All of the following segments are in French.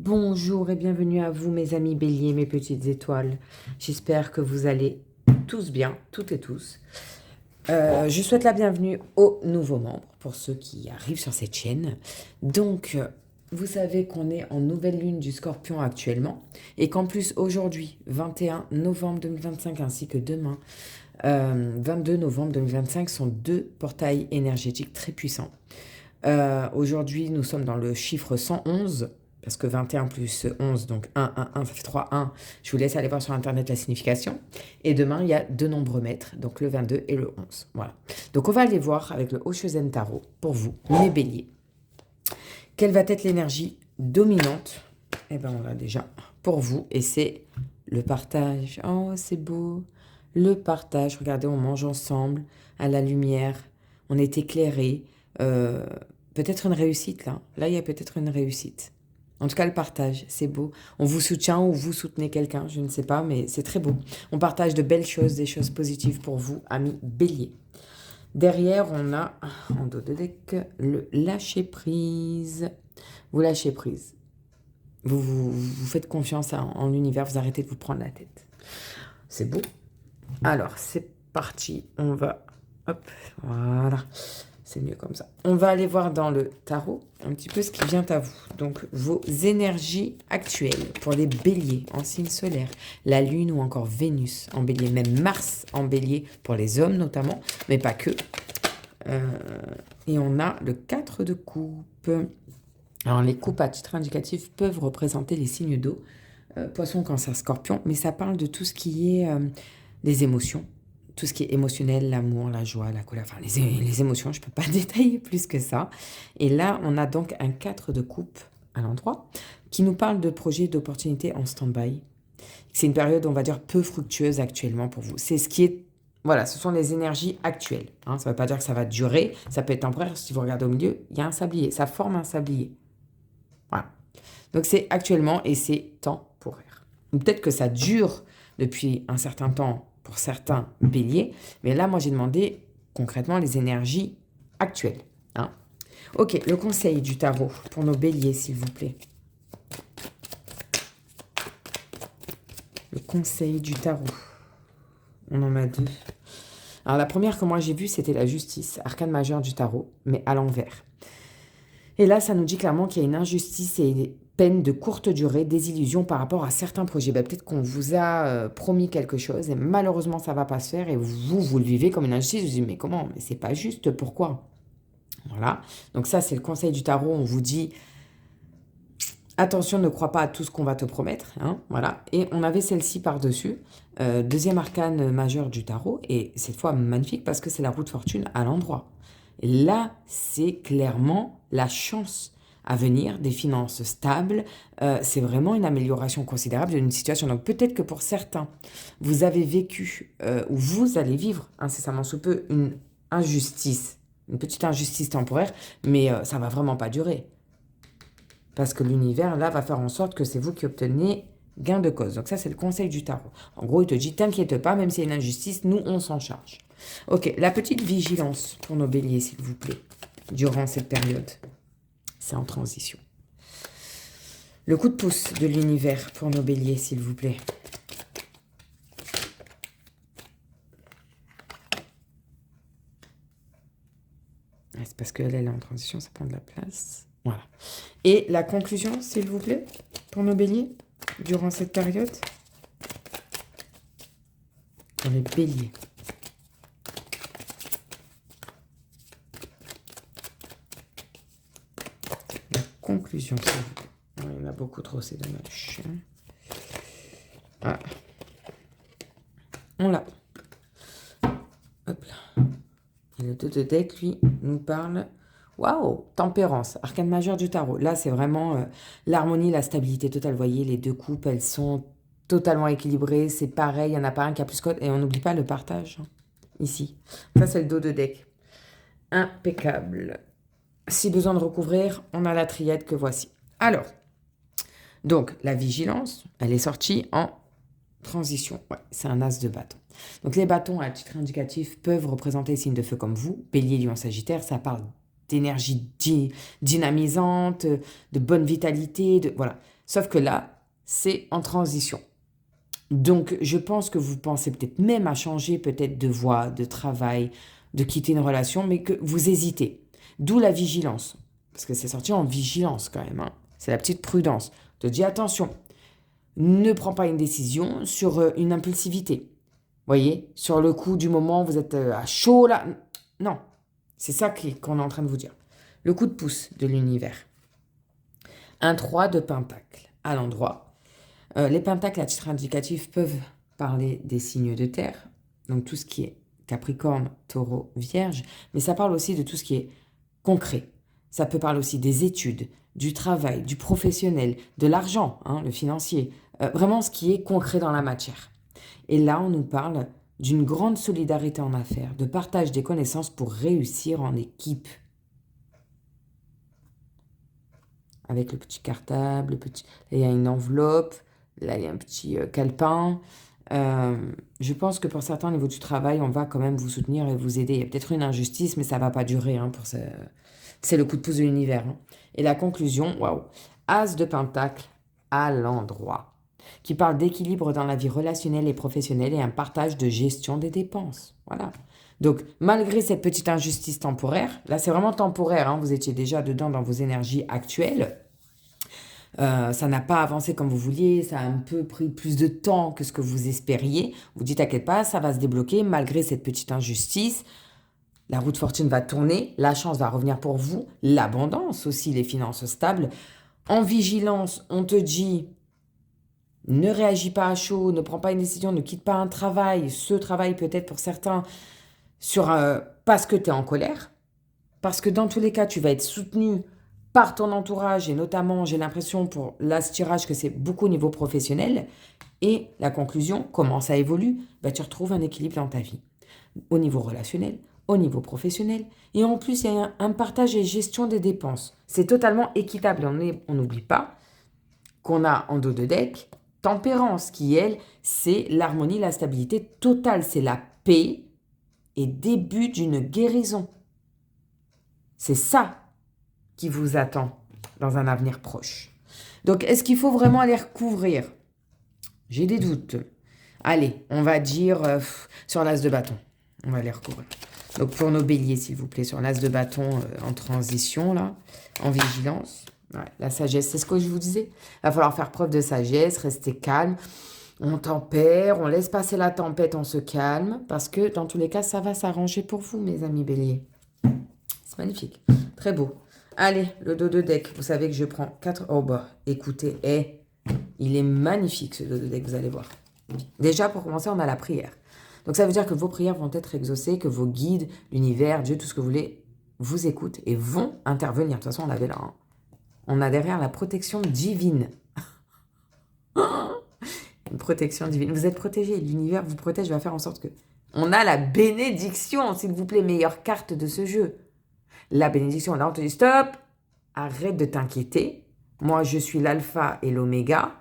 Bonjour et bienvenue à vous mes amis béliers, mes petites étoiles. J'espère que vous allez tous bien, toutes et tous. Je souhaite la bienvenue aux nouveaux membres, pour ceux qui arrivent sur cette chaîne. Donc, vous savez qu'on est en nouvelle lune du Scorpion actuellement, et qu'en plus aujourd'hui, 21 novembre 2025, ainsi que demain, 22 novembre 2025, sont deux portails énergétiques très puissants. Aujourd'hui, nous sommes dans le chiffre 111, parce que 21 plus 11, donc 1, 1, 1, ça fait 3, 1. Je vous laisse aller voir sur Internet la signification. Et demain, il y a deux nombreux maîtres, donc le 22 et le 11. Voilà. Donc, on va aller voir avec le Oshozen Tarot, pour vous, mes béliers. Quelle va être l'énergie dominante? Eh bien, on l'a déjà pour vous. Et c'est le partage. Oh, c'est beau. Le partage. Regardez, on mange ensemble, à la lumière. On est éclairés. Peut-être une réussite, là. Là, il y a peut-être une réussite. En tout cas, le partage, c'est beau. On vous soutient ou vous soutenez quelqu'un, je ne sais pas, mais c'est très beau. On partage de belles choses, des choses positives pour vous, amis béliers. Derrière, on a, en dos de deck, le lâcher-prise. Vous lâchez prise. Vous faites confiance en l'univers, vous arrêtez de vous prendre la tête. C'est beau. Alors, c'est parti. On va... Hop, voilà. C'est mieux comme ça. On va aller voir dans le tarot un petit peu ce qui vient à vous. Donc, vos énergies actuelles pour les béliers en signe solaire, la lune ou encore Vénus en bélier, même Mars en bélier pour les hommes notamment, mais pas que. Et on a le 4 de coupe. Alors, les coupes à titre indicatif peuvent représenter les signes d'eau, poisson, cancer, scorpion, mais ça parle de tout ce qui est les émotions. Tout ce qui est émotionnel, l'amour, la joie, la colère, enfin les émotions, je ne peux pas détailler plus que ça. Et là, on a donc un 4 de coupe à l'endroit qui nous parle de projets, d'opportunités en stand-by. C'est une période, on va dire, peu fructueuse actuellement pour vous. C'est ce qui est... Voilà, ce sont les énergies actuelles. Hein. Ça ne veut pas dire que ça va durer, ça peut être temporaire. Si vous regardez au milieu, il y a un sablier, ça forme un sablier. Voilà. Donc c'est actuellement et c'est temporaire. Peut-être que ça dure depuis un certain temps pour certains béliers, mais là, moi, j'ai demandé concrètement les énergies actuelles. Hein. Ok, le conseil du tarot pour nos béliers, s'il vous plaît. Le conseil du tarot. On en a deux. Alors, la première que moi j'ai vue, c'était la justice, arcane majeure du tarot, mais à l'envers. Et là, ça nous dit clairement qu'il y a une injustice et des peines de courte durée, désillusion par rapport à certains projets. Peut-être qu'on vous a promis quelque chose et malheureusement, ça ne va pas se faire et vous le vivez comme une injustice. Vous vous dites, mais comment? Mais c'est pas juste, pourquoi? Voilà. Donc ça, c'est le conseil du tarot. On vous dit, attention, ne crois pas à tout ce qu'on va te promettre. Hein, voilà. Et on avait celle-ci par-dessus. Deuxième arcane majeure du tarot. Et cette fois, magnifique parce que c'est la roue de fortune à l'endroit. Et là, c'est clairement la chance à venir, des finances stables. C'est vraiment une amélioration considérable d'une situation. Donc peut-être que pour certains, vous avez vécu ou vous allez vivre incessamment sous peu une injustice, une petite injustice temporaire, mais ça va vraiment pas durer. Parce que l'univers, là, va faire en sorte que c'est vous qui obtenez gain de cause. Donc ça, c'est le conseil du tarot. En gros, il te dit, t'inquiète pas, même s'il y a une injustice, nous, on s'en charge. Ok, la petite vigilance pour nos béliers, s'il vous plaît, durant cette période. C'est en transition. Le coup de pouce de l'univers pour nos béliers, s'il vous plaît. C'est parce qu'elle est en transition, ça prend de la place. Voilà. Et la conclusion, s'il vous plaît, pour nos béliers, durant cette période. Pour les béliers. Conclusion, s'il vous plaît. Il y en a beaucoup trop, c'est dommage. Ah. On l'a. Hop là. Et le 2 de deck, lui, nous parle... Waouh, tempérance, arcane majeure du tarot. Là, c'est vraiment l'harmonie, la stabilité totale. Vous voyez, les deux coupes, elles sont totalement équilibrées. C'est pareil, il n'y en a pas un qui a plus qu'autre. Et on n'oublie pas le partage, hein, ici. Ça, c'est le dos de deck. Impeccable. Si besoin de recouvrir, on a la triade que voici. Alors, donc, la vigilance, elle est sortie en transition. Ouais, c'est un as de bâton. Donc, les bâtons à titre indicatif peuvent représenter les signes de feu comme vous. Bélier, Lion, Sagittaire, ça parle d'énergie dynamisante, de bonne vitalité. Voilà. Sauf que là, c'est en transition. Donc, je pense que vous pensez peut-être même à changer peut-être de voie, de travail, de quitter une relation, mais que vous hésitez. D'où la vigilance. Parce que c'est sorti en vigilance quand même. Hein. C'est la petite prudence. Te dis attention, ne prends pas une décision sur une impulsivité. Voyez, sur le coup du moment, vous êtes à chaud là. Non, c'est ça qu'on est en train de vous dire. Le coup de pouce de l'univers. Un 3 de pentacle à l'endroit. Les pentacles à titre indicatif peuvent parler des signes de terre, donc tout ce qui est Capricorne, Taureau, Vierge, mais ça parle aussi de tout ce qui est concret. Ça peut parler aussi des études, du travail, du professionnel, de l'argent, hein, le financier, vraiment ce qui est concret dans la matière. Et là, on nous parle d'une grande solidarité en affaires, de partage des connaissances pour réussir en équipe. Avec le petit cartable, là, il y a une enveloppe, là, il y a un petit calepin. Je pense que pour certains, au niveau du travail, on va quand même vous soutenir et vous aider. Il y a peut-être une injustice, mais ça ne va pas durer. Hein, c'est le coup de pouce de l'univers. Hein. Et la conclusion, waouh, As de pentacle à l'endroit, qui parle d'équilibre dans la vie relationnelle et professionnelle et un partage de gestion des dépenses. Voilà. Donc, malgré cette petite injustice temporaire, là c'est vraiment temporaire, hein, vous étiez déjà dedans dans vos énergies actuelles, ça n'a pas avancé comme vous vouliez, ça a un peu pris plus de temps que ce que vous espériez. Vous dites, t'inquiète pas, ça va se débloquer malgré cette petite injustice. La roue de fortune va tourner, la chance va revenir pour vous, l'abondance aussi, les finances stables. En vigilance, on te dit, ne réagis pas à chaud, ne prends pas une décision, ne quitte pas un travail. Ce travail peut-être pour certains parce que tu es en colère, parce que dans tous les cas, tu vas être soutenu par ton entourage et notamment, j'ai l'impression pour là, ce tirage que c'est beaucoup au niveau professionnel. Et la conclusion, comment ça évolue, tu retrouves un équilibre dans ta vie, au niveau relationnel, au niveau professionnel. Et en plus, il y a un partage et gestion des dépenses. C'est totalement équitable. On n'oublie pas qu'on a en dos de deck Tempérance, qui, elle, c'est l'harmonie, la stabilité totale. C'est la paix et début d'une guérison. C'est ça qui vous attend dans un avenir proche. Donc, est-ce qu'il faut vraiment aller recouvrir? J'ai des doutes. Allez, on va dire sur l'as de bâton. On va les recouvrir. Donc, pour nos béliers, s'il vous plaît, sur l'as de bâton en transition, là, en vigilance. Ouais, la sagesse, c'est ce que je vous disais. Il va falloir faire preuve de sagesse, rester calme. On tempère, on laisse passer la tempête, on se calme. Parce que dans tous les cas, ça va s'arranger pour vous, mes amis béliers. C'est magnifique. Très beau. Allez, le dos de deck. Vous savez que je prends 4... Oh bah, écoutez, il est magnifique ce dos de deck, vous allez voir. Déjà, pour commencer, on a la prière. Donc ça veut dire que vos prières vont être exaucées, que vos guides, l'univers, Dieu, tout ce que vous voulez, vous écoutent et vont intervenir. De toute façon, on avait là... Hein. On a derrière la protection divine. Une protection divine. Vous êtes protégé. L'univers vous protège, va faire en sorte que... On a la bénédiction, s'il vous plaît, meilleure carte de ce jeu. La bénédiction. Là, on te dit, stop, arrête de t'inquiéter. Moi, je suis l'alpha et l'oméga.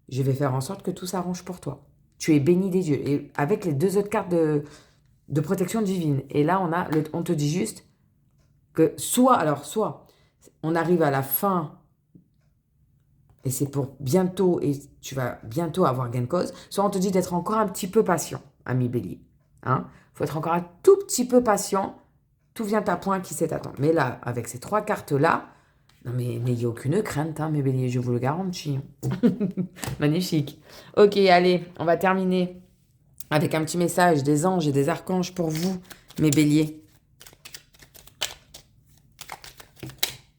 Je vais faire en sorte que tout s'arrange pour toi. Tu es béni des dieux. Et avec les 2 autres cartes de protection divine. Et là, on te dit juste que soit, on arrive à la fin, et c'est pour bientôt, et tu vas bientôt avoir gain de cause, soit on te dit d'être encore un petit peu patient, ami bélier. Hein? Faut être encore un tout petit peu patient, tout vient à point qui sait attendre. Mais là, avec ces 3 cartes-là, non mais il n'y a aucune crainte, hein, mes béliers, je vous le garantis. Magnifique. Ok, allez, on va terminer avec un petit message des anges et des archanges pour vous, mes béliers.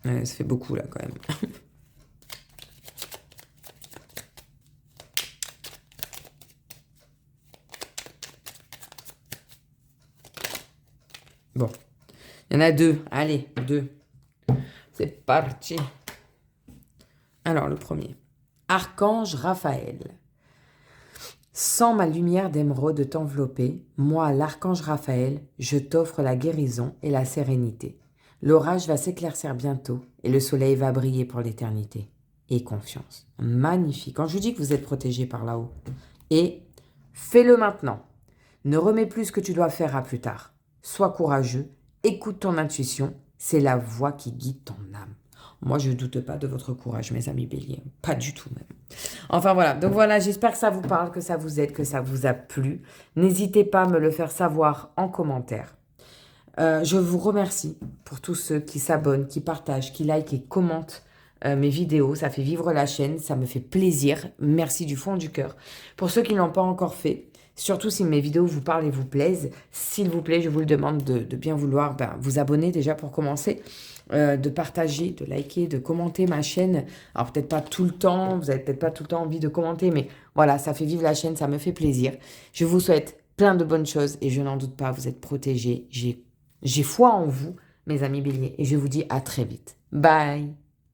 Ouais, ça fait beaucoup là quand même. Bon, il y en a 2. Allez, 2. C'est parti. Alors, le premier. Archange Raphaël. Sans ma lumière d'émeraude t'envelopper, moi, l'archange Raphaël, je t'offre la guérison et la sérénité. L'orage va s'éclaircir bientôt et le soleil va briller pour l'éternité. Et confiance. Magnifique. Quand je vous dis que vous êtes protégé par là-haut. Et fais-le maintenant. Ne remets plus ce que tu dois faire à plus tard. Sois courageux. Écoute ton intuition. C'est la voix qui guide ton âme. Moi, je ne doute pas de votre courage, mes amis béliers. Pas du tout même. Enfin voilà, donc voilà, j'espère que ça vous parle, que ça vous aide, que ça vous a plu. N'hésitez pas à me le faire savoir en commentaire. Je vous remercie pour tous ceux qui s'abonnent, qui partagent, qui likent et commentent mes vidéos. Ça fait vivre la chaîne, ça me fait plaisir. Merci du fond du cœur. Pour ceux qui ne l'ont pas encore fait, surtout si mes vidéos vous parlent et vous plaisent, s'il vous plaît, je vous le demande de bien vouloir vous abonner déjà pour commencer, de partager, de liker, de commenter ma chaîne. Alors peut-être pas tout le temps, vous n'avez peut-être pas tout le temps envie de commenter, mais voilà, ça fait vivre la chaîne, ça me fait plaisir. Je vous souhaite plein de bonnes choses et je n'en doute pas, vous êtes protégés. J'ai foi en vous, mes amis béliers, et je vous dis à très vite. Bye!